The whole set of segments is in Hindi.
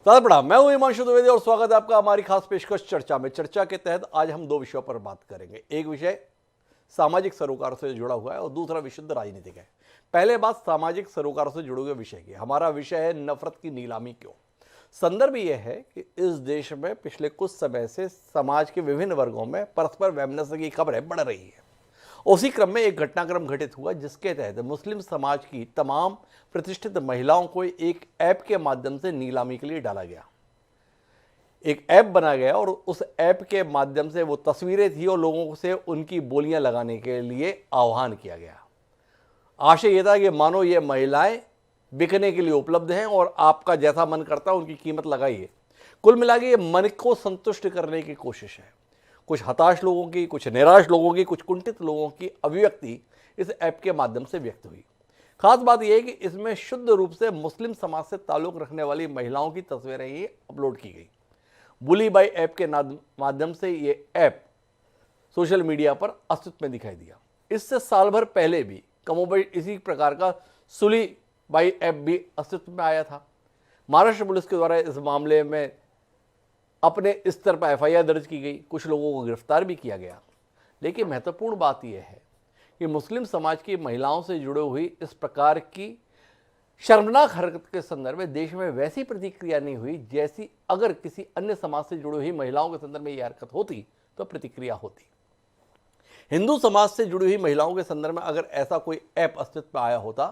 साथ बढ़ा मैं हूं हिमांशु द्विवेदी और स्वागत है आपका हमारी खास पेशकश चर्चा में। चर्चा के तहत आज हम दो विषयों पर बात करेंगे। एक विषय सामाजिक सरोकारों से जुड़ा हुआ है और दूसरा विशुद्ध राजनीतिक है। पहले बात सामाजिक सरोकारों से जुड़े हुए विषय की। हमारा विषय है नफरत की नीलामी क्यों। संदर्भ यह है कि इस देश में पिछले कुछ समय से समाज के विभिन्न वर्गों में परस्पर वैमनस्य की खबरें बढ़ रही है। उसी क्रम में एक घटनाक्रम घटित हुआ जिसके तहत मुस्लिम समाज की तमाम प्रतिष्ठित महिलाओं को एक ऐप के माध्यम से नीलामी के लिए डाला गया। एक ऐप बना गया और उस ऐप के माध्यम से वो तस्वीरें थी और लोगों से उनकी बोलियां लगाने के लिए आह्वान किया गया। आशय यह था कि मानो ये महिलाएं बिकने के लिए उपलब्ध हैं और आपका जैसा मन करता है उनकी कीमत लगाइए। कुल मिला के ये मन को संतुष्ट करने की कोशिश है। कुछ हताश लोगों की, कुछ निराश लोगों की, कुछ कुंठित लोगों की अभिव्यक्ति इस ऐप के माध्यम से व्यक्त हुई। खास बात यह है कि इसमें शुद्ध रूप से मुस्लिम समाज से ताल्लुक़ रखने वाली महिलाओं की तस्वीरें ही अपलोड की गई। बुली बाई ऐप के माध्यम से ये ऐप सोशल मीडिया पर अस्तित्व में दिखाई दिया। इससे साल भर पहले भी कमोबेश इसी प्रकार का सुली बाई ऐप भी अस्तित्व में आया था। महाराष्ट्र पुलिस के द्वारा इस मामले में अपने स्तर पर एफआईआर दर्ज की गई, कुछ लोगों को गिरफ्तार भी किया गया। लेकिन महत्वपूर्ण बात यह है कि मुस्लिम समाज की महिलाओं से जुड़े हुई इस प्रकार की शर्मनाक हरकत के संदर्भ में देश में वैसी प्रतिक्रिया नहीं हुई जैसी अगर किसी अन्य समाज से जुड़ी हुई महिलाओं के संदर्भ में यह हरकत होती तो प्रतिक्रिया होती। हिंदू समाज से जुड़ी हुई महिलाओं के संदर्भ में अगर ऐसा कोई ऐप अस्तित्व में आया होता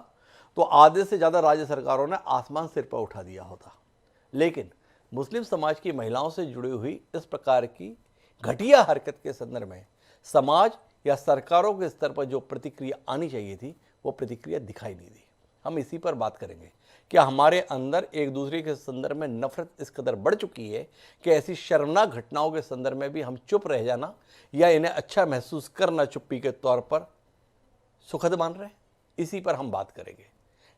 तो आधे से ज़्यादा राज्य सरकारों ने आसमान सिर पर उठा दिया होता। लेकिन मुस्लिम समाज की महिलाओं से जुड़ी हुई इस प्रकार की घटिया हरकत के संदर्भ में समाज या सरकारों के स्तर पर जो प्रतिक्रिया आनी चाहिए थी वो प्रतिक्रिया दिखाई नहीं दी। हम इसी पर बात करेंगे कि हमारे अंदर एक दूसरे के संदर्भ में नफरत इस कदर बढ़ चुकी है कि ऐसी शर्मनाक घटनाओं के संदर्भ में भी हम चुप रह जाना या इन्हें अच्छा महसूस करना चुप्पी के तौर पर सुखद मान रहे हैं। इसी पर हम बात करेंगे।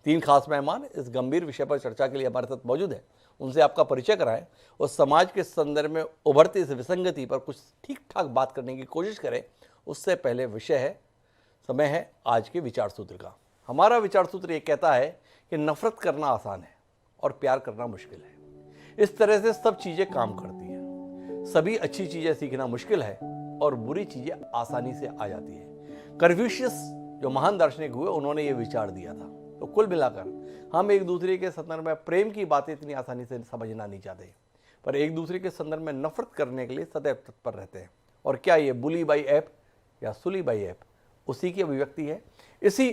तीन खास मेहमान इस गंभीर विषय पर चर्चा के लिए हमारे साथ मौजूद हैं। उनसे आपका परिचय कराएं और समाज के संदर्भ में उभरती इस विसंगति पर कुछ ठीक ठाक बात करने की कोशिश करें। उससे पहले समय है आज के विचार सूत्र का। हमारा विचार सूत्र ये कहता है कि नफरत करना आसान है और प्यार करना मुश्किल है। इस तरह से सब चीज़ें काम करती हैं। सभी अच्छी चीज़ें सीखना मुश्किल है और बुरी चीज़ें आसानी से आ जाती है। कन्फ्यूशियस जो महान दार्शनिक हुए उन्होंने ये विचार दिया था। तो कुल मिलाकर हम एक दूसरे के संदर्भ में प्रेम की बातें इतनी आसानी से समझना नहीं चाहते, पर एक दूसरे के संदर्भ में नफरत करने के लिए सदैव तत्पर रहते हैं। और क्या ये बुली बाई ऐप या सुली बाई ऐप उसी की अभिव्यक्ति है? इसी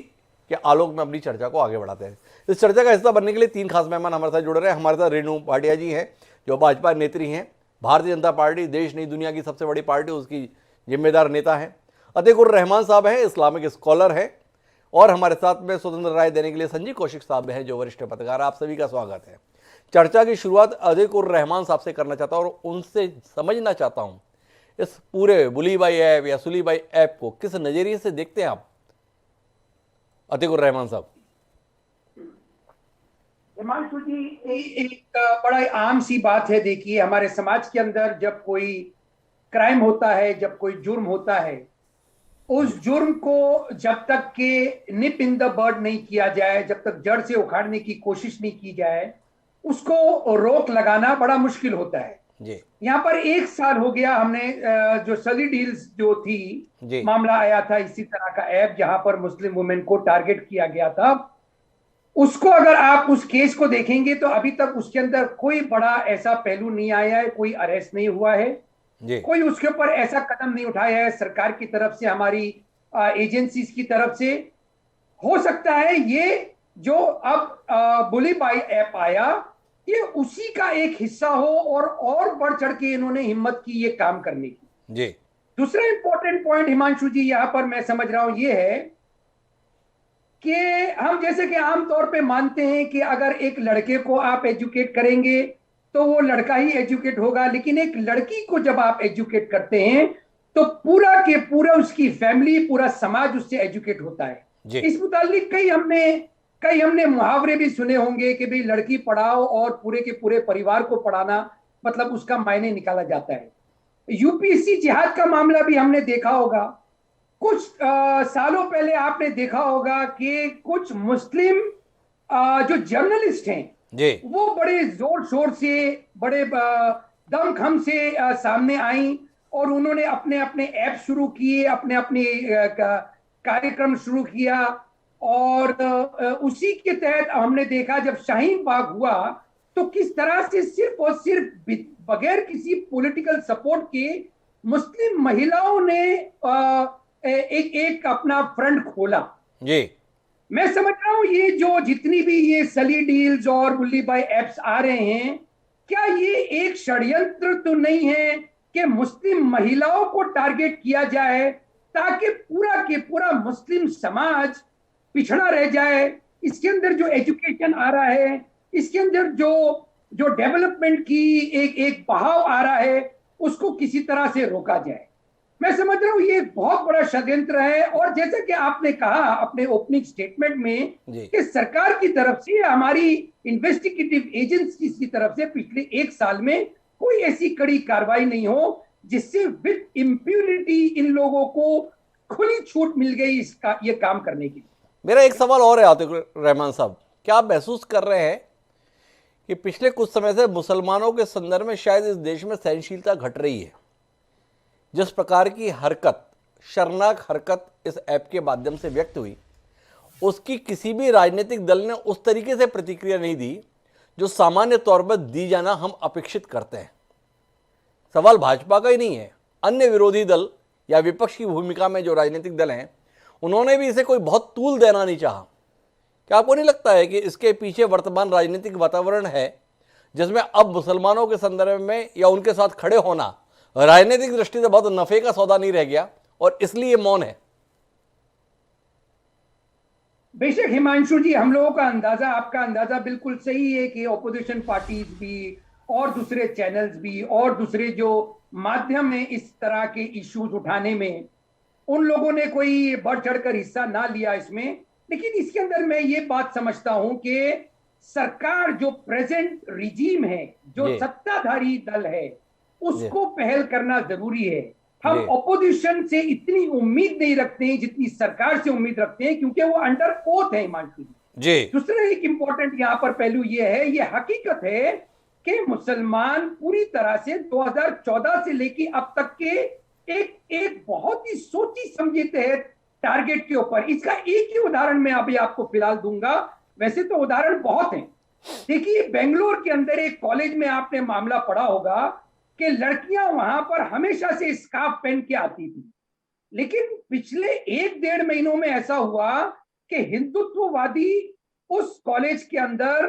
के आलोक में अपनी चर्चा को आगे बढ़ाते हैं। इस चर्चा का हिस्सा बनने के लिए तीन खास मेहमान हमारे साथ जुड़ रहे हैं। हमारे साथ रेणु भाटिया जी हैं जो भाजपा नेत्री हैं, भारतीय जनता पार्टी देश नहीं दुनिया की सबसे बड़ी पार्टी उसकी जिम्मेदार नेता हैं। अतीकुर रहमान साहब हैं, इस्लामिक स्कॉलर हैं। और हमारे साथ में स्वतंत्र राय देने के लिए संजीव कौशिक साहब हैं जो वरिष्ठ पत्रकार। आप सभी का स्वागत है। चर्चा की शुरुआत अतीकुर रहमान साहब से करना चाहता हूं और उनसे समझना चाहता हूं इस पूरे बुली बाई ऐप या सुली बाई ऐप को किस नजरिए से देखते हैं आप? अतीकुर रहमान साहब। हिमांशु जी, एक बड़ा आम सी बात है। देखिए, हमारे समाज के अंदर जब कोई क्राइम होता है, जब कोई जुर्म होता है, उस जुर्म को जब तक के निप इन द बर्ड नहीं किया जाए, जब तक जड़ से उखाड़ने की कोशिश नहीं की जाए, उसको रोक लगाना बड़ा मुश्किल होता है जी। यहाँ पर 1 साल हो गया हमने जो सली डील्स जो थी मामला आया था, इसी तरह का ऐप जहां पर मुस्लिम वुमेन को टारगेट किया गया था, उसको अगर आप उस केस को देखेंगे तो अभी तक उसके अंदर कोई बड़ा ऐसा पहलू नहीं आया है, कोई अरेस्ट नहीं हुआ है, कोई उसके ऊपर ऐसा कदम नहीं उठाया है सरकार की तरफ से, हमारी एजेंसीज की तरफ से। हो सकता है ये जो अब बुली बाई ऐप आया ये उसी का एक हिस्सा हो और बढ़ चढ़ के इन्होंने हिम्मत की ये काम करने की जी। दूसरा इंपॉर्टेंट पॉइंट हिमांशु जी यहां पर मैं समझ रहा हूं ये है कि हम जैसे कि आमतौर पे मानते हैं कि अगर एक लड़के को आप एजुकेट करेंगे तो वो लड़का ही एजुकेट होगा, लेकिन एक लड़की को जब आप एजुकेट करते हैं तो पूरा के पूरा उसकी फैमिली, पूरा समाज उससे एजुकेट होता है। इस मुतालिक कई हमने मुहावरे भी सुने होंगे कि भाई लड़की पढ़ाओ और पूरे के पूरे परिवार को पढ़ाना, मतलब उसका मायने निकाला जाता है। यूपीएससी जिहाद का मामला भी हमने देखा होगा। कुछ सालों पहले आपने देखा होगा कि कुछ मुस्लिम जो जर्नलिस्ट हैं जी वो बड़े जोर शोर से, बड़े दमखम से सामने आई और उन्होंने अपने अपने ऐप शुरू किए, अपने अपने कार्यक्रम शुरू किया। और उसी के तहत हमने देखा जब शाहीन बाग हुआ तो किस तरह से सिर्फ और सिर्फ बगैर किसी पॉलिटिकल सपोर्ट के मुस्लिम महिलाओं ने एक एक अपना फ्रंट खोला। जी मैं समझ रहा हूं ये जो जितनी भी ये सली डील्स और बुल्ली बाई एप्स आ रहे हैं, क्या ये एक षड्यंत्र तो नहीं है कि मुस्लिम महिलाओं को टारगेट किया जाए ताकि पूरा के पूरा मुस्लिम समाज पिछड़ा रह जाए? इसके अंदर जो एजुकेशन आ रहा है, इसके अंदर जो जो डेवलपमेंट की एक एक बहाव आ रहा है, उसको किसी तरह से रोका जाए। मैं समझ रहा हूं ये एक बहुत बड़ा षड्यंत्र है। और जैसे कि आपने कहा अपने ओपनिंग स्टेटमेंट में कि सरकार की तरफ से, हमारी इन्वेस्टिगेटिव एजेंसीज की तरफ से पिछले एक साल में कोई ऐसी कड़ी कार्रवाई नहीं हो जिससे विद इम्प्यूनिटी इन लोगों को खुली छूट मिल गई इसका ये काम करने की। मेरा एक सवाल और है आतिक रहमान साहब, क्या आप महसूस कर रहे हैं कि पिछले कुछ समय से मुसलमानों के संदर्भ में शायद इस देश में सहनशीलता घट रही है? जिस प्रकार की हरकत, शर्मनाक हरकत इस ऐप के माध्यम से व्यक्त हुई, उसकी किसी भी राजनीतिक दल ने उस तरीके से प्रतिक्रिया नहीं दी जो सामान्य तौर पर दी जाना हम अपेक्षित करते हैं। सवाल भाजपा का ही नहीं है, अन्य विरोधी दल या विपक्ष की भूमिका में जो राजनीतिक दल हैं, उन्होंने भी इसे कोई बहुत तूल देना नहीं चाहा। क्या आपको नहीं लगता है कि इसके पीछे वर्तमान राजनीतिक वातावरण है जिसमें अब मुसलमानों के संदर्भ में या उनके साथ खड़े होना राजनीतिक दृष्टि से बहुत नफे का सौदा नहीं रह गया और इसलिए मौन है? बेशक हिमांशु जी, हम लोगों का अंदाजा, आपका अंदाजा बिल्कुल सही है कि ऑपोजिशन पार्टीज भी और दूसरे चैनल्स भी और दूसरे जो माध्यम है इस तरह के इश्यूज उठाने में, उन लोगों ने कोई बढ़ चढ़कर हिस्सा ना लिया इसमें। लेकिन इसके अंदर मैं ये बात समझता हूं कि सरकार, जो प्रेजेंट रिजीम है, जो सत्ताधारी दल है, उसको पहल करना जरूरी है। हम ऑपोजिशन से इतनी उम्मीद नहीं रखते हैं जितनी सरकार से उम्मीद रखते हैं, क्योंकि वो अंडर ओथ है हिमांशु जी। दूसरा एक इंपॉर्टेंट यहां पर पहलू ये है, ये हकीकत है कि मुसलमान पूरी तरह से 2014 से लेकर अब तक के एक बहुत ही सोची समझी तहत टारगेट के ऊपर, इसका एक ही उदाहरण मैं अभी आपको फिलहाल दूंगा, वैसे तो उदाहरण बहुत हैं। देखिए, बेंगलोर के अंदर एक कॉलेज में आपने मामला पढ़ा होगा कि लड़कियां वहां पर हमेशा से स्कार्फ पहन के आती थी, लेकिन पिछले 1-1.5 महीनों में ऐसा हुआ कि हिंदुत्ववादी उस कॉलेज के अंदर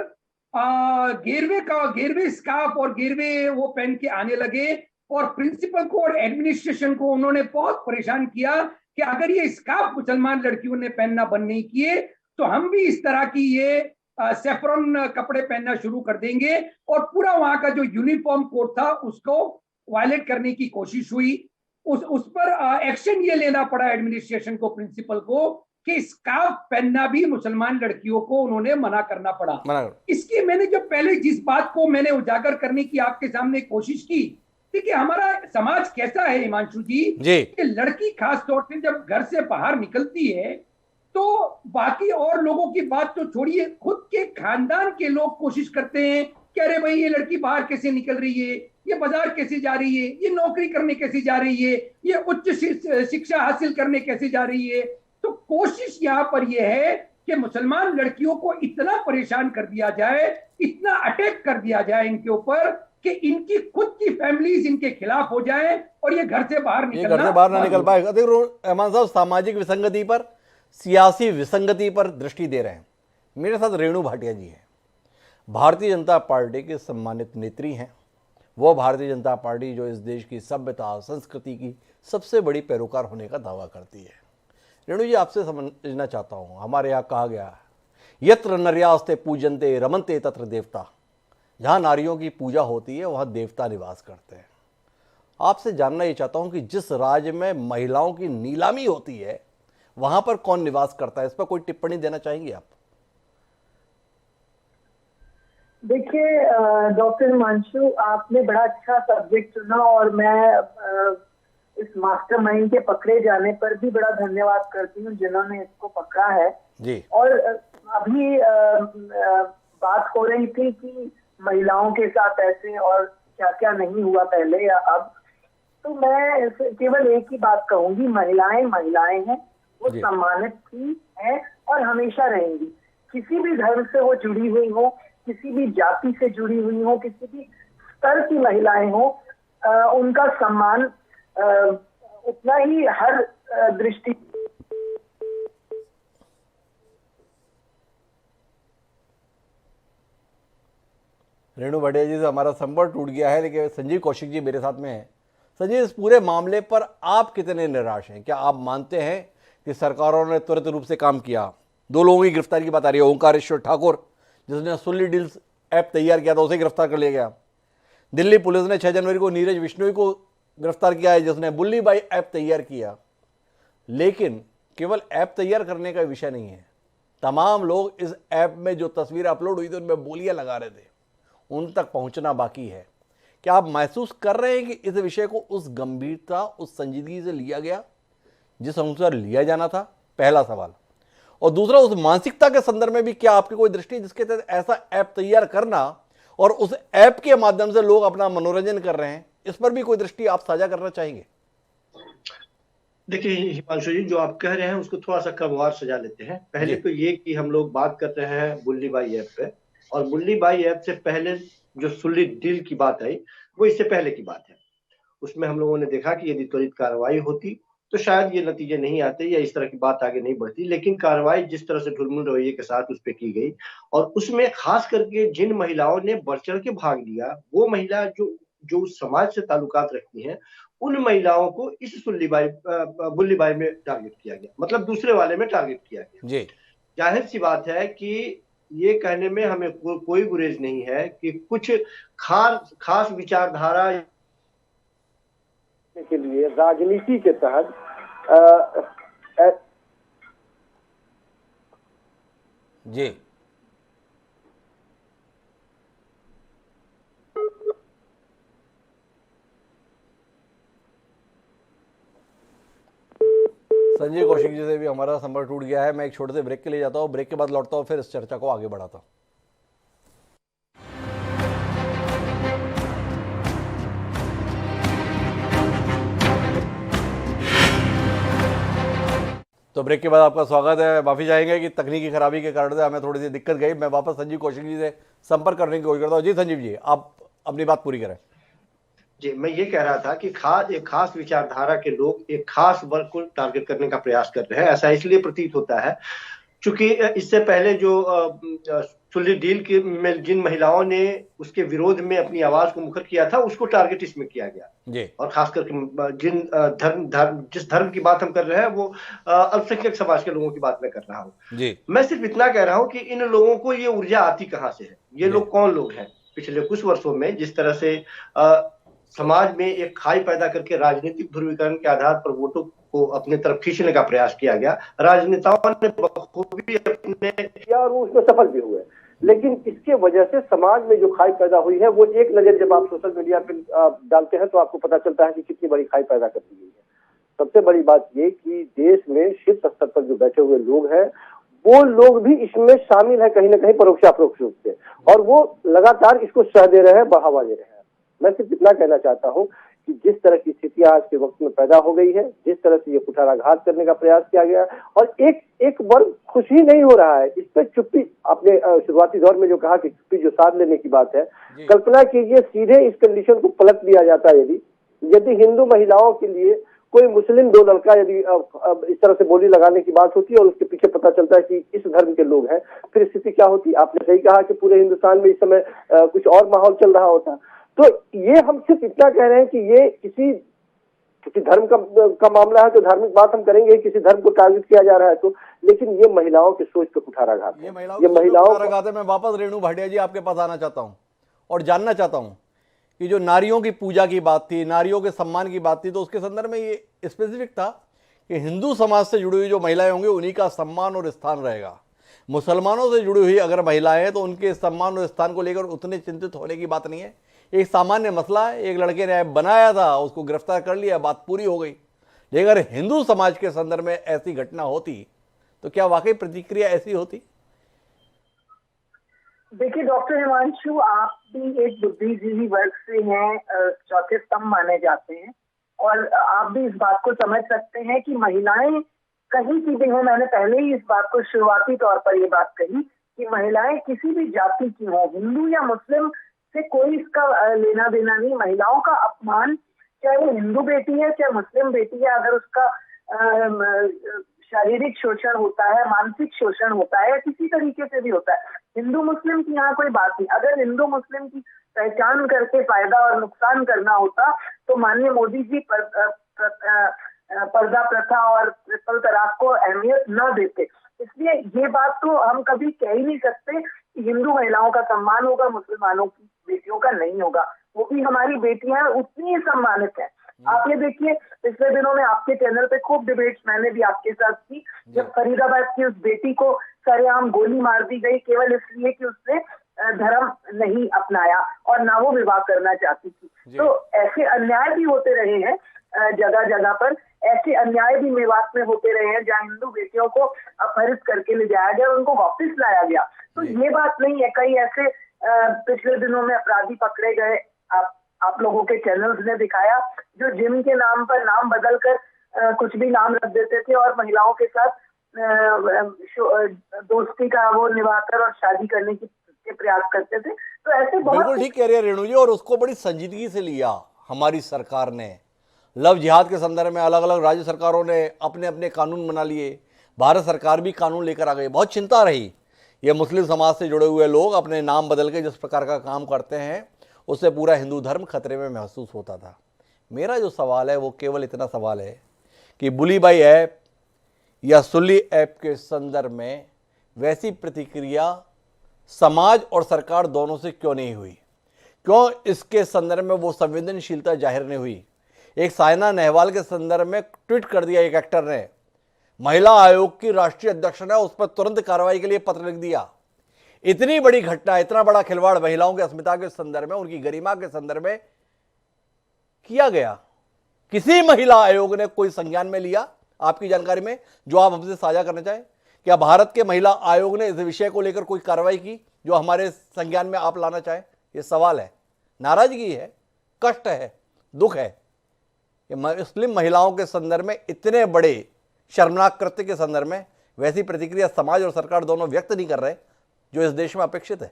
गेरवे स्कार्फ और गेरवे वो पहन के आने लगे और प्रिंसिपल को और एडमिनिस्ट्रेशन को उन्होंने बहुत परेशान किया कि अगर ये स्कार्फ मुसलमान लड़कियों ने पहनना बंद नहीं किए तो हम भी इस तरह की ये सेफ्रॉन कपड़े पहनना शुरू कर देंगे। और पूरा वहां का जो यूनिफॉर्म कोड था उसको वायलेट करने की कोशिश हुई। उस पर एक्शन ये लेना पड़ा एडमिनिस्ट्रेशन को, प्रिंसिपल को, कि स्कार्फ पहनना भी मुसलमान लड़कियों को उन्होंने मना करना पड़ा। इसकी मैंने जो पहले जिस बात को मैंने उजागर करने की आपके सामने कोशिश की, देखिए हमारा समाज कैसा है हिमांशु जी कि लड़की खास तौर से जब घर से बाहर निकलती है तो बाकी और लोगों की बात तो छोड़िए, खुद के खानदान के लोग कोशिश करते हैं कि अरे भाई ये लड़की बाहर कैसे निकल रही है, ये बाजार कैसे जा रही है, ये नौकरी करने कैसे जा रही है, ये उच्च शिक्षा हासिल करने कैसे जा रही है। तो कोशिश यहाँ पर यह है कि मुसलमान लड़कियों को इतना परेशान कर दिया जाए, इतना अटैक कर दिया जाए इनके ऊपर कि इनकी खुद की फैमिलीज इनके खिलाफ हो जाए और ये घर से बाहर ना निकल पाए। रहमान साहब, सामाजिक विसंगति पर, सियासी विसंगति पर दृष्टि दे रहे हैं। मेरे साथ रेणु भाटिया जी हैं, भारतीय जनता पार्टी के सम्मानित नेत्री हैं। वो भारतीय जनता पार्टी जो इस देश की सभ्यता संस्कृति की सबसे बड़ी पैरोकार होने का दावा करती है। रेणु जी, आपसे समझना चाहता हूँ, हमारे यहाँ कहा गया है यत्र नर्यास्ते पूजनते रमनते तत्र देवता, जहाँ नारियों की पूजा होती है वहाँ देवता निवास करते हैं। आपसे जानना ये चाहता हूँ कि जिस राज्य में महिलाओं की नीलामी होती है वहां पर कौन निवास करता है, इस पर कोई टिप्पणी देना चाहेंगे आप? देखिए डॉक्टर हिमांशु, आपने बड़ा अच्छा सब्जेक्ट चुना और मैं इस मास्टरमाइंड के पकड़े जाने पर भी बड़ा धन्यवाद करती हूँ जिन्होंने इसको पकड़ा है जी। और अभी बात हो रही थी कि महिलाओं के साथ ऐसे और क्या क्या नहीं हुआ पहले या अब, तो मैं केवल एक ही बात कहूंगी, महिलाएं महिलाएं हैं, वो जी। सम्मानित थी, है और हमेशा रहेंगी। किसी भी धर्म से वो जुड़ी हुई हो, किसी भी जाति से जुड़ी हुई हो, किसी भी स्तर की महिलाएं हो, उनका सम्मान उतना ही हर दृष्टि। रेणु भाटिया जी से हमारा संपर्क टूट गया है, लेकिन संजीव कौशिक जी मेरे साथ में हैं। संजीव, इस पूरे मामले पर आप कितने निराश हैं? क्या आप मानते हैं कि सरकारों ने त्वरित रूप से काम किया? 2 लोगों की गिरफ्तारी की बात आ रही है। ओंकारेश्वर ठाकुर, जिसने सुल्ली डील्स ऐप तैयार किया था, उसे गिरफ्तार कर लिया गया। दिल्ली पुलिस ने 6 जनवरी को नीरज बिश्नोई को गिरफ्तार किया है, जिसने बुल्ली बाई ऐप तैयार किया। लेकिन केवल ऐप तैयार करने का विषय नहीं है, तमाम लोग इस ऐप में जो तस्वीरें अपलोड हुई थी उनमें बोलियां लगा रहे थे, उन तक पहुंचना बाकी है। क्या आप महसूस कर रहे हैं कि इस विषय को उस गंभीरता, उस संजीदगी से लिया गया जिस अनुसार लिया जाना था? पहला सवाल। और दूसरा, उस मानसिकता के संदर्भ में भी क्या आपकी कोई दृष्टि जिसके तहत ऐसा ऐप तैयार करना और उस ऐप के माध्यम से लोग अपना मनोरंजन कर रहे हैं, इस पर भी कोई दृष्टि आप साझा करना चाहेंगे? देखिए हिमांशु जी, जो आप कह रहे हैं उसको थोड़ा सा क्रमवार सजा लेते हैं। पहले जी। तो ये कि हम लोग बात कर रहे हैं बुल्ली बाई ऐप पे, और बुल्ली बाई ऐप से पहले जो सुल्ली डील की बात आई वो इससे पहले की बात है। उसमें हम लोगों ने देखा कि यदि त्वरित कार्रवाई होती तो शायद ये नतीजे नहीं आते या इस तरह की बात आगे नहीं बढ़ती, लेकिन कार्रवाई जिस तरह से ढुलमुल रवैये के साथ उस पर की गई, और उसमें खास करके जिन महिलाओं ने बढ़ चढ़ के भाग लिया, वो महिला जो जो समाज से ताल्लुकात रखती हैं, उन महिलाओं को इस बुल्ली बाई में टारगेट किया गया, मतलब दूसरे वाले में टारगेट किया गया। जी। जाहिर सी बात है कि ये कहने में हमें कोई गुरेज नहीं है कि कुछ खास विचारधारा के लिए राजनीति के तहत जी। संजय कौशिक जी से भी हमारा संपर्क टूट गया है। मैं एक छोटे से ब्रेक के लिए जाता हूँ, ब्रेक के बाद लौटता हूँ, फिर इस चर्चा को आगे बढ़ाता हूँ। तो ब्रेक के बाद आपका स्वागत है। माफी चाहेंगे कि तकनीकी खराबी के कारण से हमें थोड़ी सी दिक्कत गई। मैं वापस संजीव कौशिक जी से संपर्क करने की कोशिश करता हूँ। जी संजीव जी, आप अपनी बात पूरी करें। जी, मैं ये कह रहा था कि एक खास विचारधारा के लोग एक खास वर्ग को टारगेट करने का प्रयास कर रहे हैं। ऐसा इसलिए प्रतीत होता है क्योंकि इससे पहले जो सुल्ली डील में जिन महिलाओं ने उसके विरोध में अपनी आवाज को मुखर किया था, उसको टारगेट इसमें किया गया जी। और खास करके जिस धर्म की बात हम कर रहे हैं वो अल्पसंख्यक समाज के लोगों की बात मैं कर रहा हूँ जी। मैं सिर्फ इतना कह रहा हूँ कि इन लोगों को ये ऊर्जा आती कहाँ से है? ये लोग कौन लोग हैं? पिछले कुछ वर्षों में जिस तरह से समाज में एक खाई पैदा करके राजनीतिक ध्रुवीकरण के आधार पर वोटों को अपने तरफ खींचने का प्रयास किया गया, राजनेताओं ने बखूबी अपने किया और उसमें सफल भी हुए, लेकिन इसके वजह से समाज में जो खाई पैदा हुई है वो एक नजर जब आप सोशल मीडिया पे डालते हैं तो आपको पता चलता है कि कितनी बड़ी खाई पैदा कर दी गई है। सबसे बड़ी बात ये कि देश में शीर्ष स्तर पर जो बैठे हुए लोग हैं वो लोग भी इसमें शामिल है कहीं ना कहीं परोक्ष अप्रोक्ष रूप से, और वो लगातार इसको सह दे रहे हैं, बढ़ावा दे रहे हैं। मैं सिर्फ इतना कहना चाहता हूँ कि जिस तरह की स्थितियां आज के वक्त में पैदा हो गई है, जिस तरह से ये कुठाराघात करने का प्रयास किया गया और एक वर्ग खुश ही नहीं हो रहा है इस पर चुप्पी, आपने शुरुआती दौर में जो कहा कि चुप्पी जो साध लेने की बात है, कल्पना कीजिए सीधे इस कंडीशन को पलट दिया जाता है। यदि हिंदू महिलाओं के लिए कोई मुस्लिम 2 लड़का यदि इस तरह से बोली लगाने की बात होती है और उसके पीछे पता चलता है कि इस धर्म के लोग हैं, फिर स्थिति क्या होती? आपने सही कहा कि पूरे हिंदुस्तान में इस समय कुछ और माहौल चल रहा होता। तो ये हम सिर्फ इतना कह रहे हैं कि ये किसी धर्म का मामला है तो धार्मिक बात हम करेंगे, किसी धर्म को टारगेट किया जा रहा है तो, लेकिन ये महिलाओं की सोच पे कुठाराघात है। ये महिलाओं कुठाराघात है। मैं वापस रेणु भाटिया जी आपके पास आना चाहता हूँ और जानना चाहता हूँ कि जो नारियों की पूजा की बात थी, नारियों के सम्मान की बात थी, तो उसके संदर्भ में ये स्पेसिफिक था कि हिंदू समाज से जुड़ी हुई जो महिलाएं होंगी उन्हीं का सम्मान और स्थान रहेगा। मुसलमानों से जुड़ी हुई अगर महिलाएं हैं तो उनके सम्मान और स्थान को लेकर उतने चिंतित होने की बात नहीं है। एक सामान्य मसला है, एक लड़के ने ऐप बनाया था, उसको गिरफ्तार कर लिया, बात पूरी हो गई। लेकिन अगर हिंदू समाज के संदर्भ में ऐसी घटना होती तो क्या वाकई प्रतिक्रिया ऐसी होती? देखिए डॉक्टर हिमांशु, आप भी एक बुद्धिजीवी वर्ग से हैं, चौथे स्तंभ माने जाते हैं, और आप भी इस बात को समझ सकते हैं कि महिलाएं कहीं की भी हो। मैंने पहले ही इस बात को शुरुआती तौर पर ये बात कही कि महिलाएं किसी भी जाति की हो, हिंदू या मुस्लिम से कोई इसका लेना देना नहीं। महिलाओं का अपमान, चाहे वो हिंदू बेटी है चाहे मुस्लिम बेटी है, अगर उसका शारीरिक शोषण होता है, मानसिक शोषण होता है, किसी तरीके से भी होता है, हिंदू मुस्लिम की यहाँ कोई बात नहीं। अगर हिंदू मुस्लिम की पहचान करके फायदा और नुकसान करना होता तो माननीय मोदी जी पर्दा प्रथा और ट्रिपल तलाक को अहमियत न देते। इसलिए ये बात तो हम कभी कह ही नहीं सकते कि हिंदू महिलाओं का सम्मान होगा, मुसलमानों की बेटियों का नहीं होगा। वो भी हमारी बेटियां उतनी ही सम्मानित है। आप ये देखिए, पिछले दिनों में आपके चैनल पे खूब डिबेट्स मैंने भी आपके साथ की, जब फरीदाबाद की उस बेटी को सरेआम गोली मार दी गई केवल इसलिए कि उसने धर्म नहीं अपनाया और ना वो विवाह करना चाहती थी। तो ऐसे अन्याय भी होते रहे हैं जगह जगह पर। ऐसे अन्याय भी मेवात में होते रहे हैं जहाँ हिंदू बेटियों को अपहरित करके ले जाया गया और उनको वापस लाया गया। तो ये बात नहीं है। कई ऐसे पिछले दिनों में अपराधी पकड़े गए, आप लोगों के चैनल्स ने दिखाया, जो जिम के नाम पर नाम बदलकर कुछ भी नाम रख देते थे और महिलाओं के साथ दोस्ती का वो निभाकर और शादी करने के प्रयास करते थे। तो ऐसे बहुत बिल्कुल ठीक कह रही है रेणु जी, और उसको बड़ी संजीदगी से लिया हमारी सरकार ने। लव जिहाद के संदर्भ में अलग अलग राज्य सरकारों ने अपने अपने कानून बना लिए, भारत सरकार भी कानून लेकर आ गई। बहुत चिंता रही, ये मुस्लिम समाज से जुड़े हुए लोग अपने नाम बदल के जिस प्रकार का काम करते हैं उससे पूरा हिंदू धर्म खतरे में महसूस होता था। मेरा जो सवाल है वो केवल इतना सवाल है कि बुली बाई ऐप या सुल्ली ऐप के संदर्भ में वैसी प्रतिक्रिया समाज और सरकार दोनों से क्यों नहीं हुई? क्यों इसके संदर्भ में वो संवेदनशीलता जाहिर नहीं हुई? एक साइना नेहवाल के संदर्भ में ट्वीट कर दिया एक एक्टर ने, महिला आयोग की राष्ट्रीय अध्यक्ष ने उस पर तुरंत कार्रवाई के लिए पत्र लिख दिया। इतनी बड़ी घटना, इतना बड़ा खिलवाड़ महिलाओं की अस्मिता के संदर्भ में, उनकी गरिमा के संदर्भ में किया गया, किसी महिला आयोग ने कोई संज्ञान में लिया आपकी जानकारी में जो आप हमसे साझा करना चाहें? क्या भारत के महिला आयोग ने इस विषय को लेकर कोई कार्रवाई की जो हमारे संज्ञान में आप लाना चाहें? ये सवाल है, नाराजगी है, कष्ट है, दुख है कि मुस्लिम महिलाओं के संदर्भ में इतने बड़े शर्मनाक कृत्य के संदर्भ में वैसी प्रतिक्रिया समाज और सरकार दोनों व्यक्त नहीं कर रहे जो इस देश में अपेक्षित है।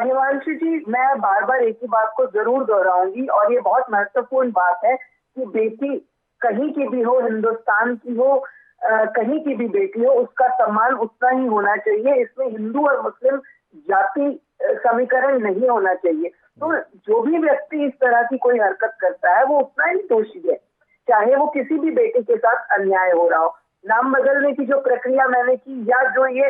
हिमांशु जी, मैं बार बार एक ही बात को जरूर दोहराऊंगी और ये बहुत महत्वपूर्ण बात है कि बेटी कहीं की भी हो, हिंदुस्तान की हो, कहीं की भी बेटी हो, उसका सम्मान उतना ही होना चाहिए। इसमें हिंदू और मुस्लिम जाति समीकरण नहीं होना चाहिए। तो जो भी व्यक्ति इस तरह की कोई हरकत करता है वो उतना ही दोषी है, चाहे वो किसी भी बेटी के साथ अन्याय हो रहा हो। नाम बदलने की जो प्रक्रिया मैंने की, या जो ये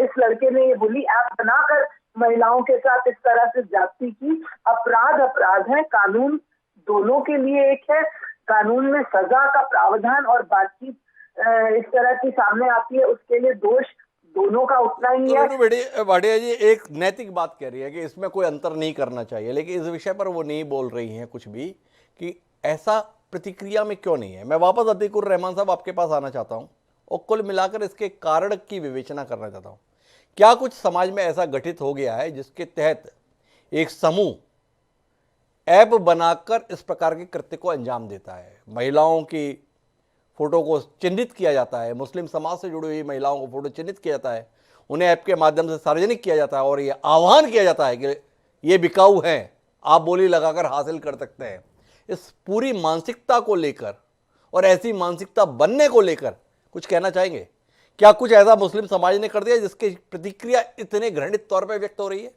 इस लड़के ने ये बुली ऐप बनाकर महिलाओं के साथ इस तरह से जाति की, अपराध है। कानून दोनों के लिए एक है। कानून में सजा का प्रावधान और बातचीत इस तरह की सामने आती है, उसके लिए दोष दोनों का उतना ही है। भाटिया जी एक नैतिक बात कह रही है कि इसमें कोई अंतर नहीं करना चाहिए, लेकिन इस विषय पर वो नहीं बोल रही हैं कुछ भी कि ऐसा प्रतिक्रिया में क्यों नहीं है। मैं वापस अतीकुर रहमान साहब आपके पास आना चाहता हूं और कुल मिलाकर इसके कारण की विवेचना करना चाहता हूं। क्या कुछ समाज में ऐसा गठित हो गया है जिसके तहत एक समूह ऐप बनाकर इस प्रकार के कृत्य को अंजाम देता है? महिलाओं की फोटो को चिन्हित किया जाता है, मुस्लिम समाज से जुड़ी हुई महिलाओं को फोटो चिन्हित किया जाता है, उन्हें ऐप के माध्यम से सार्वजनिक किया जाता है और ये आह्वान किया जाता है कि ये बिकाऊ हैं, आप बोली लगाकर हासिल कर सकते हैं। इस पूरी मानसिकता को लेकर और ऐसी मानसिकता बनने को लेकर कुछ कहना चाहेंगे? क्या कुछ ऐसा मुस्लिम समाज ने कर दिया जिसकी प्रतिक्रिया इतने घृणित तौर पर व्यक्त हो रही है?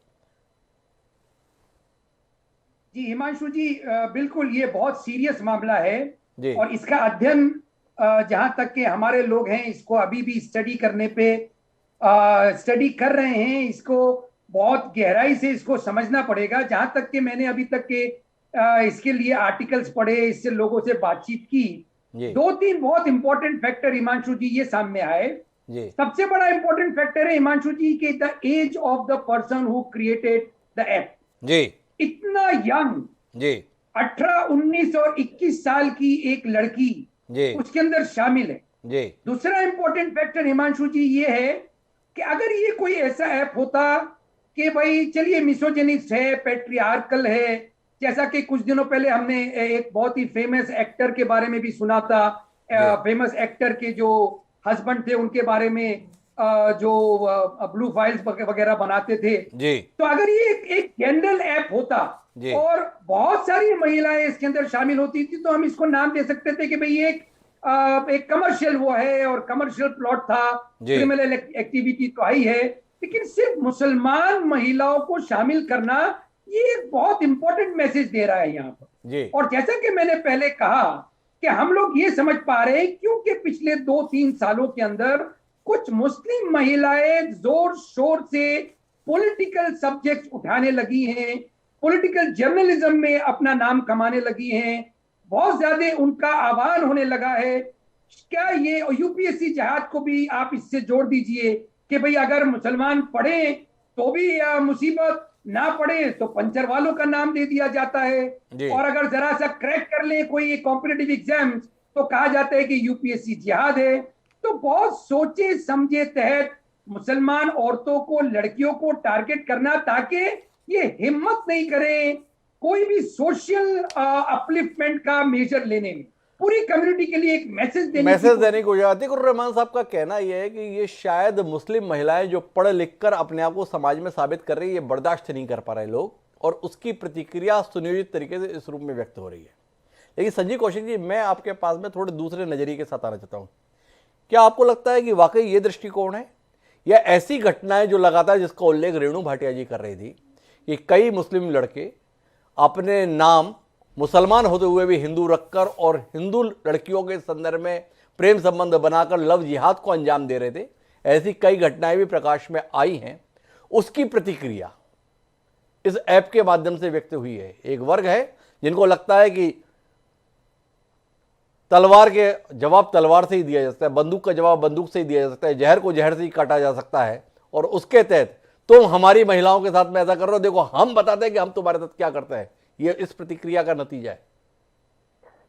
जी हिमांशु जी, बिल्कुल ये बहुत सीरियस मामला है जी। और इसका अध्ययन जहां तक के हमारे लोग हैं इसको अभी भी स्टडी करने पे स्टडी कर रहे हैं। इसको बहुत गहराई से इसको समझना पड़ेगा। जहां तक के मैंने अभी तक के इसके लिए आर्टिकल्स पढ़े, इससे लोगों से बातचीत की, दो तीन बहुत इंपॉर्टेंट फैक्टर हिमांशु जी ये सामने आए। सबसे बड़ा इंपॉर्टेंट फैक्टर है हिमांशु जी के the age of the person who created the app. जी, इतना यंग जी, 18, 19 और 21 साल की एक लड़की जी, उसके अंदर शामिल है। जी। दूसरा इंपॉर्टेंट फैक्टर हिमांशु जी ये है कि अगर ये कोई ऐसा ऐप होता कि भाई चलिए मिसोजिनिस्ट है, पेट्रियार्कल है, जैसा कि कुछ दिनों पहले हमने एक बहुत ही फेमस एक्टर के बारे में भी सुना था, जी फेमस एक्टर के जो हस्बैंड थे उनके बारे में, जो ब्लू फाइल्स वगैरह बनाते थे। जी तो अगर ये एक जनरल ऐप होता जी और बहुत सारी महिलाएं इसके अंदर शामिल होती थी, तो हम इसको नाम दे सकते थे कि भाई एक कमर्शियल वो है और कमर्शियल प्लॉट था, जी क्रिमिनल एक्टिविटी तो आई है। लेकिन सिर्फ मुसलमान महिलाओं को शामिल करना ये एक बहुत इंपॉर्टेंट मैसेज दे रहा है यहाँ पर। जी और जैसा कि मैंने पहले कहा कि हम लोग ये समझ पा रहे हैं क्योंकि पिछले 2-3 सालों के अंदर कुछ मुस्लिम महिलाएं जोर शोर से पॉलिटिकल सब्जेक्ट्स उठाने लगी हैं, पॉलिटिकल जर्नलिज्म में अपना नाम कमाने लगी हैं, बहुत ज्यादा उनका आह्वान होने लगा है। क्या ये यूपीएससी जहाज को भी आप इससे जोड़ दीजिए कि भाई अगर मुसलमान पढ़े तो भी मुसीबत, ना पढ़े तो पंचर वालों का नाम दे दिया जाता है, जी और अगर जरा सा क्रैक कर ले कोई कॉम्पिटिटिव एग्जाम तो कहा जाता है कि यूपीएससी जिहाद है। तो बहुत सोचे समझे तहत मुसलमान औरतों को, लड़कियों को टारगेट करना, ताकि ये हिम्मत नहीं करें कोई भी सोशल अपलिफ्टमेंट का मेजर लेने में, पूरी कम्युनिटी के लिए एक मैसेज देने की कोशिश आती है। रहमान साहब का कहना यह है कि ये शायद मुस्लिम महिलाएं जो पढ़ लिख कर अपने आप को समाज में साबित कर रही है, ये बर्दाश्त नहीं कर पा रहे लोग, और उसकी प्रतिक्रिया सुनियोजित तरीके से इस रूप में व्यक्त हो रही है। लेकिन संजीव कौशिक जी, मैं आपके पास में थोड़े दूसरे नजरिए के साथ आना चाहता हूं। क्या आपको लगता है कि वाकई ये दृष्टिकोण है, या ऐसी घटनाएं जो लगातार, जिसका उल्लेख रेणु भाटिया जी कर रही थी, कि कई मुस्लिम लड़के अपने नाम मुसलमान होते हुए भी हिंदू रखकर और हिंदू लड़कियों के संदर्भ में प्रेम संबंध बनाकर लव जिहाद को अंजाम दे रहे थे, ऐसी कई घटनाएं भी प्रकाश में आई हैं। उसकी प्रतिक्रिया इस ऐप के माध्यम से व्यक्त हुई है। एक वर्ग है जिनको लगता है कि तलवार के जवाब तलवार से ही दिया जा सकता है, बंदूक का जवाब बंदूक से ही दिया जा सकता है, जहर को जहर से ही काटा जा सकता है, और उसके तहत तुम हमारी महिलाओं के साथ में ऐसा कर रहे हो, देखो हम बताते हैं कि हम तुम्हारे साथ क्या करते हैं। ये इस प्रतिक्रिया का नतीजा है।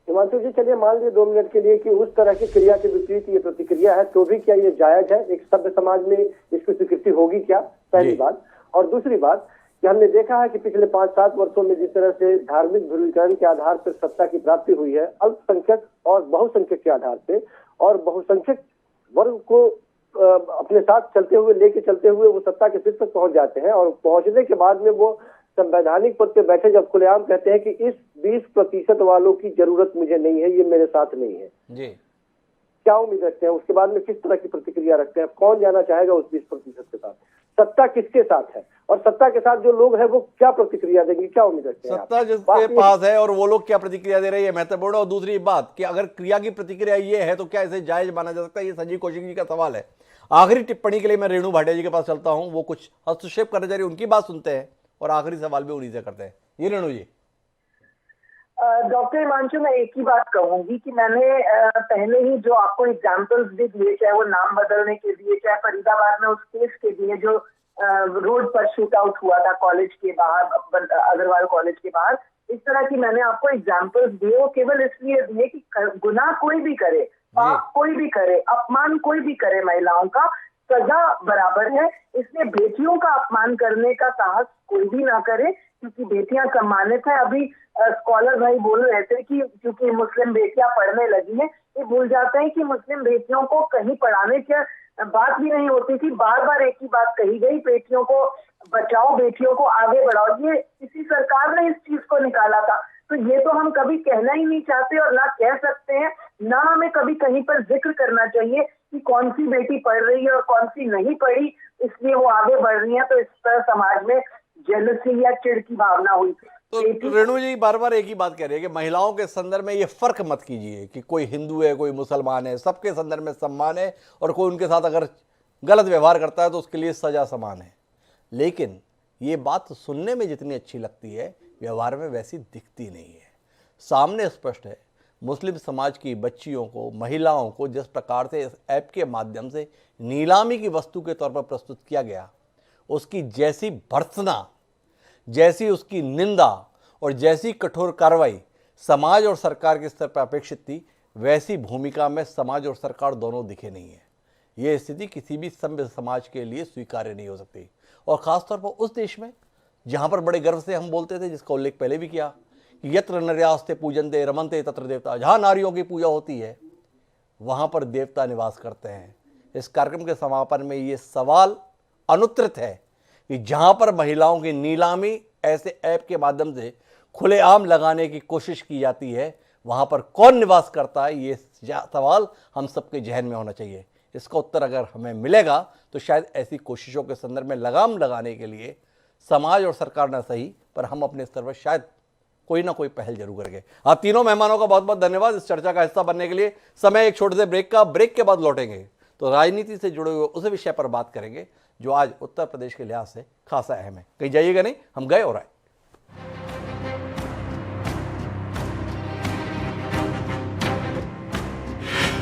हिमांशु जी, चलिए मान लीजिए 2 मिनट के लिए कि उस तरह की क्रिया के विपरीत ये प्रतिक्रिया है, तो भी क्या ये जायज है? एक सभ्य समाज में इसकी स्वीकृति होगी क्या? पहली बात। और दूसरी बात कि हमने देखा है कि पिछले 5-7 वर्षों में जिस तरह से धार्मिक ध्रुवीकरण के आधार पर सत्ता की प्राप्ति हुई है, अल्पसंख्यक और बहुसंख्यक के आधार पे, और बहुसंख्यक वर्ग को अपने साथ चलते हुए, लेके चलते हुए वो सत्ता के शीर्ष तक पहुंच जाते हैं, और पहुंचने के बाद में वो संवैधानिक पद पे बैठे जब खुलेआम कहते हैं कि इस 20% वालों की जरूरत मुझे नहीं है, ये मेरे साथ नहीं है जी। क्या उम्मीद रखते हैं? उसके बाद में किस तरह की प्रतिक्रिया रखते हैं? कौन जाना चाहेगा उस 20% के साथ? सत्ता किसके साथ है, और सत्ता के साथ जो लोग हैं वो क्या प्रतिक्रिया देंगे? क्या उम्मीद रखते हैं? सत्ता जिसके पास है और वो लोग क्या प्रतिक्रिया दे रहे हैं, महत्वपूर्ण। और दूसरी बात कि अगर क्रिया की प्रतिक्रिया ये है तो क्या इसे जायज माना जा सकता है? ये संजीव कौशिक जी का सवाल है। आखिरी टिप्पणी के लिए मैं रेणु भाटिया जी के पास चलता हूं, वो कुछ हस्तक्षेप करना चाह रही, उनकी बात सुनते हैं और आखिरी सवाल भी उन्हीं से करते हैं। ये रेणु जी। डॉक्टर हिमांशु, मैं एक ही बात कहूंगी कि मैंने पहले ही जो आपको एग्जांपल्स भी दिए, चाहे वो नाम बदलने के दिए, चाहे फरीदाबाद में उस केस के दिए जो रोड पर शूट आउट हुआ था कॉलेज के बाहर, अग्रवाल कॉलेज के बाहर, इस तरह की मैंने आपको एग्जांपल्स दिए। वो केवल इसलिए दिए कि गुनाह कोई भी करे, पाप कोई भी करे, अपमान कोई भी करे महिलाओं का, सजा बराबर है। इसलिए बेटियों का अपमान करने का साहस कोई भी ना करे, क्योंकि बेटियां सम्मानित है। अभी स्कॉलर भाई बोल रहे थे कि क्योंकि मुस्लिम बेटियां पढ़ने लगी हैं, ये भूल जाते हैं कि मुस्लिम बेटियों को कहीं पढ़ाने की बात भी नहीं होती थी। बार बार एक ही बात कही गई, बेटियों को बचाओ, बेटियों को आगे बढ़ाओ। ये इसी सरकार ने इस चीज को निकाला था। तो ये तो हम कभी कहना ही नहीं चाहते और ना कह सकते हैं, ना हमें कभी कहीं पर जिक्र करना चाहिए कि कौन सी बेटी पढ़ रही है और कौन सी नहीं पढ़ी, इसलिए वो आगे बढ़ रही है। तो इस तरह समाज में जेलसी या चिढ़ की भावना हुई। तो रेणु जी बार बार एक ही बात कह रही है कि महिलाओं के संदर्भ में ये फर्क मत कीजिए कि कोई हिंदू है, कोई मुसलमान है, सबके संदर्भ में सम्मान है, और कोई उनके साथ अगर गलत व्यवहार करता है तो उसके लिए सजा समान है। लेकिन ये बात सुनने में जितनी अच्छी लगती है, व्यवहार में वैसी दिखती नहीं है। सामने स्पष्ट है, मुस्लिम समाज की बच्चियों को, महिलाओं को जिस प्रकार से इस ऐप के माध्यम से नीलामी की वस्तु के तौर पर प्रस्तुत किया गया, उसकी जैसी भर्त्सना, जैसी उसकी निंदा और जैसी कठोर कार्रवाई समाज और सरकार के स्तर पर अपेक्षित थी, वैसी भूमिका में समाज और सरकार दोनों दिखे नहीं है। ये स्थिति किसी भी सभ्य समाज के लिए स्वीकार्य नहीं हो सकती, और खासतौर पर उस देश में जहां पर बड़े गर्व से हम बोलते थे, जिसका उल्लेख पहले भी किया, कि यत्र नर्यास्ते पूजन्ते रमन्ते तत्र देवता, जहां नारियों की पूजा होती है वहां पर देवता निवास करते हैं। इस कार्यक्रम के समापन में ये सवाल अनुत्तरित है कि जहां पर महिलाओं की नीलामी ऐसे ऐप के माध्यम से खुलेआम लगाने की कोशिश की जाती है, वहां पर कौन निवास करता है, ये सवाल हम सबके जहन में होना चाहिए। इसका उत्तर अगर हमें मिलेगा तो शायद ऐसी कोशिशों के संदर्भ में लगाम लगाने के लिए समाज और सरकार न सही, पर हम अपने स्तर पर शायद कोई ना कोई पहल जरूर करेंगे। आप तीनों मेहमानों का बहुत बहुत धन्यवाद इस चर्चा का हिस्सा बनने के लिए। समय एक छोटे से ब्रेक का, ब्रेक के बाद लौटेंगे तो राजनीति से जुड़े हुए उस विषय पर बात करेंगे जो आज उत्तर प्रदेश के लिहाज से खासा अहम है। कहीं जाइएगा नहीं, हम गए और आए।